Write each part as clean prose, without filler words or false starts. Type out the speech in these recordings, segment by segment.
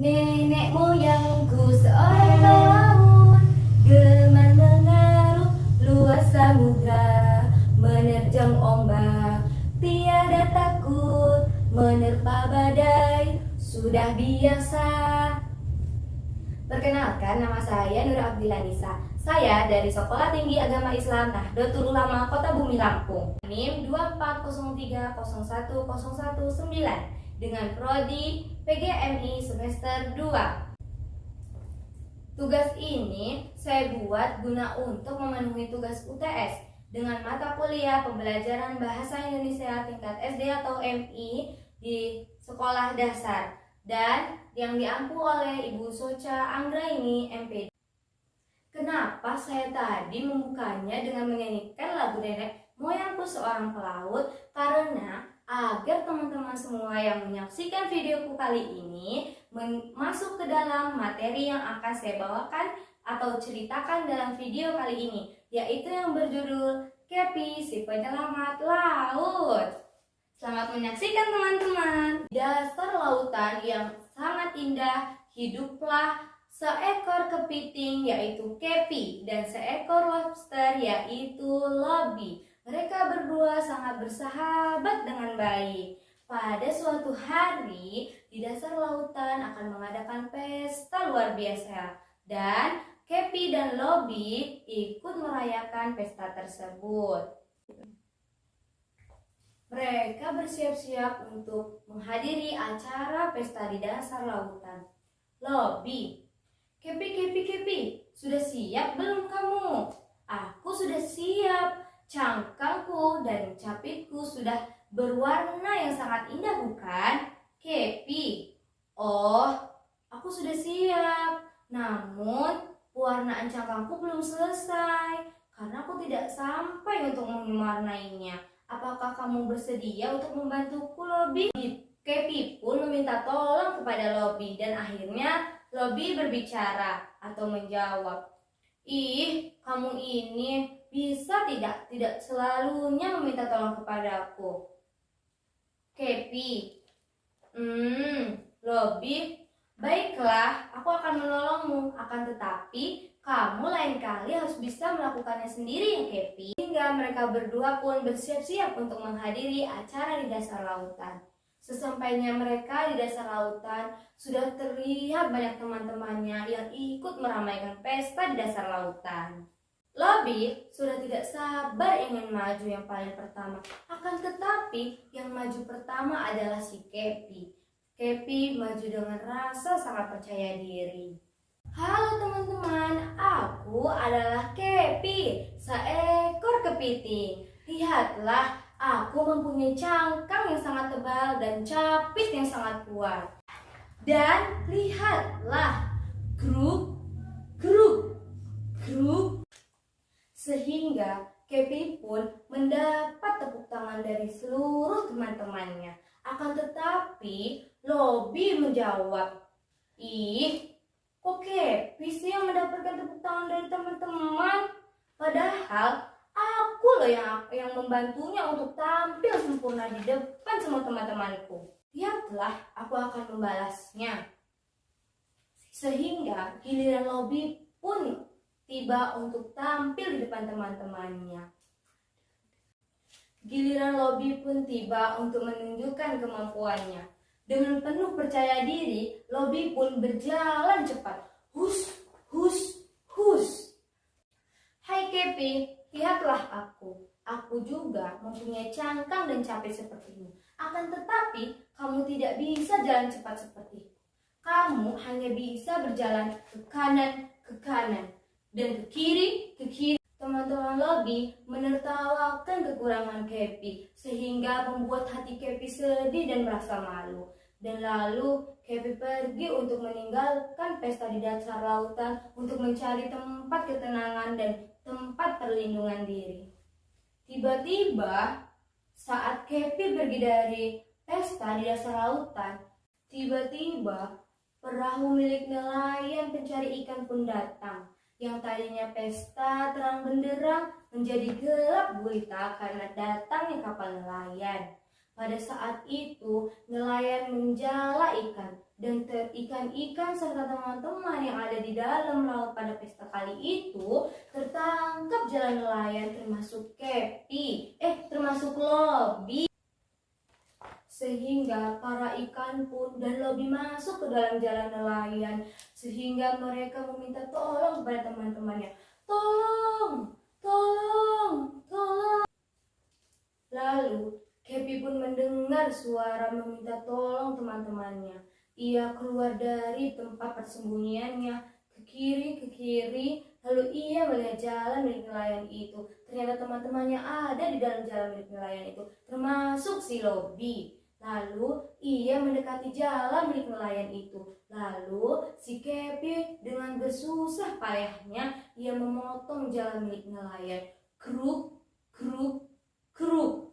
Nenek moyangku seorang pelaut, gemar mengaruk luas samudra, menerjang ombak, tiada takut, menerpa badai, sudah biasa. Perkenalkan, nama saya Nur Abdilanisa. Saya dari Sekolah Tinggi Agama Islam Nahdlatul Ulama Kota Bumi Lampung. NIM 240301019 dengan prodi PGMI semester 2. Tugas ini saya buat guna untuk memenuhi tugas UTS dengan mata kuliah pembelajaran Bahasa Indonesia tingkat SD atau MI di sekolah dasar dan yang diampu oleh Ibu Socha Anggraini MP. Kenapa saya tadi membukanya dengan menyanyikan lagu Nenek Moyangku Seorang Pelaut? Karena agar teman-teman semua yang menyaksikan videoku kali ini masuk ke dalam materi yang akan saya bawakan atau ceritakan dalam video kali ini, yaitu yang berjudul Kepi si Penyelamat Laut. Selamat menyaksikan teman-teman. Dasar lautan yang sangat indah, hiduplah seekor kepiting yaitu Kepi dan seekor lobster yaitu Lobby. Mereka berdua sangat bersahabat dengan baik. Pada suatu hari di dasar lautan akan mengadakan pesta luar biasa dan Kepi dan Lobby ikut merayakan pesta tersebut. Mereka bersiap-siap untuk menghadiri acara pesta di dasar lautan. Lobby, Kepi, sudah siap belum kamu? Aku sudah siap. Cangkangku dan capitku sudah berwarna yang sangat indah bukan? Kepi, oh, aku sudah siap. Namun, pewarnaan cangkangku belum selesai karena aku tidak sampai untuk mewarnainya. Apakah kamu bersedia untuk membantuku, Lobby? Kepi pun meminta tolong kepada Lobby dan akhirnya Lobby berbicara atau menjawab. Ih, kamu ini bisa tidak selalunya meminta tolong kepadaku. Kepi, Lobby, baiklah, aku akan menolongmu. Akan tetapi, kamu lain kali harus bisa melakukannya sendiri ya Kepi. Hingga mereka berdua pun bersiap-siap untuk menghadiri acara di dasar lautan. Sesampainya mereka di dasar lautan, sudah terlihat banyak teman-temannya yang ikut meramaikan pesta di dasar lautan. Lobby sudah tidak sabar ingin maju yang paling pertama. Akan tetapi yang maju pertama adalah si Kepi. Kepi maju dengan rasa sangat percaya diri. Halo teman-teman, aku adalah Kepi, seekor kepiting. Lihatlah, aku mempunyai cangkang yang sangat tebal dan capit yang sangat kuat. Dan lihatlah, grup, sehingga Kepi pun mendapat tepuk tangan dari seluruh teman-temannya. Akan tetapi Lobby menjawab, ih, kok Kepi sih yang mendapatkan tepuk tangan dari teman-teman? Padahal aku loh yang membantunya untuk tampil sempurna di depan semua teman-temanku. Lihatlah, aku akan membalasnya. Sehingga giliran Lobby pun tiba untuk tampil di depan teman-temannya. Giliran Lobby pun tiba untuk menunjukkan kemampuannya. Dengan penuh percaya diri, Lobby pun berjalan cepat. Hus. Hai Kepi, lihatlah aku. Aku juga mempunyai cangkang dan capit sepertimu. Akan tetapi, kamu tidak bisa jalan cepat sepertiku. Kamu hanya bisa berjalan ke kanan, dan ke kiri. Teman-teman Lobby menertawakan kekurangan Kepi sehingga membuat hati Kepi sedih dan merasa malu. Dan lalu Kepi pergi untuk meninggalkan pesta di dasar lautan untuk mencari tempat ketenangan dan tempat perlindungan diri. Tiba-tiba saat Kepi pergi dari pesta di dasar lautan, tiba-tiba perahu milik nelayan pencari ikan pun datang. Yang tadinya pesta terang benderang menjadi gelap gulita karena datangnya kapal nelayan. Pada saat itu, nelayan menjala ikan dan ikan-ikan serta teman-teman yang ada di dalam laut pada pesta kali itu tertangkap jala nelayan termasuk termasuk Lobby. Sehingga para ikan pun dan Lobby masuk ke dalam jala nelayan sehingga mereka meminta tolong kepada teman-temannya. Tolong, tolong, tolong. Lalu Happy pun mendengar suara meminta tolong teman-temannya. Ia keluar dari tempat persembunyiannya ke kiri, lalu ia melihat jalan milik nelayan itu. Ternyata teman-temannya ada di dalam jalan milik nelayan itu, termasuk si Lobby. Lalu ia mendekati jalan milik nelayan itu. Lalu si Happy dengan bersusah payahnya ia memotong jalan milik nelayan. Kruk, kruk, kruk.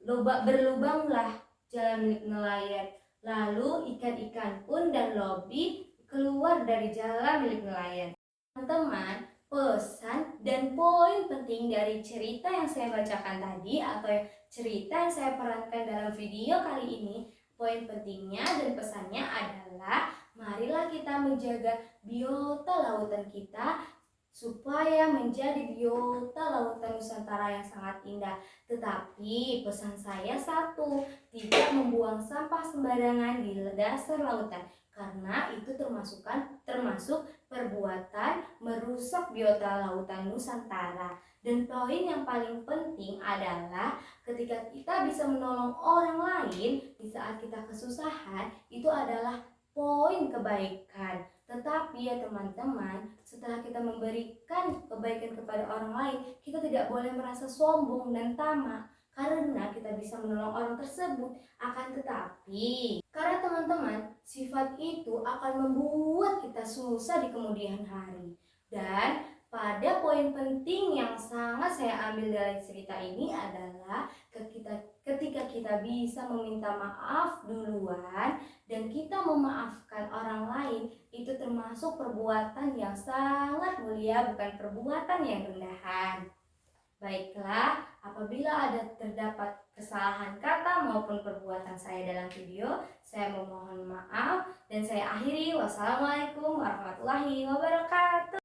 Berlubanglah jalan milik nelayan. Lalu ikan-ikan pun dan Lobby keluar dari jalan milik nelayan. Teman-teman, pesan dan poin penting dari cerita yang saya bacakan tadi atau cerita yang saya perankan dalam video kali ini, poin pentingnya dan pesannya adalah marilah kita menjaga biota lautan kita supaya menjadi biota lautan Nusantara yang sangat indah. Tetapi pesan saya satu, tidak membuang sampah sembarangan di dasar lautan karena itu termasuk perbuatan merusak biota lautan Nusantara. Dan poin yang paling penting adalah ketika kita bisa menolong orang lain di saat kita kesusahan, itu adalah poin kebaikan. Tetapi ya teman-teman, setelah kita memberikan kebaikan kepada orang lain, kita tidak boleh merasa sombong dan tamak karena kita bisa menolong orang tersebut. Akan tetapi, karena teman-teman, sifat itu akan membuat kita susah di kemudian hari. Dan pada poin penting yang sangat saya ambil dari cerita ini adalah ketika kita bisa meminta maaf duluan dan kita memaafkan orang lain, itu termasuk perbuatan yang sangat mulia, bukan perbuatan yang rendahan. Baiklah, apabila terdapat kesalahan kata maupun perbuatan saya dalam video, saya memohon maaf dan saya akhiri. Wassalamualaikum warahmatullahi wabarakatuh.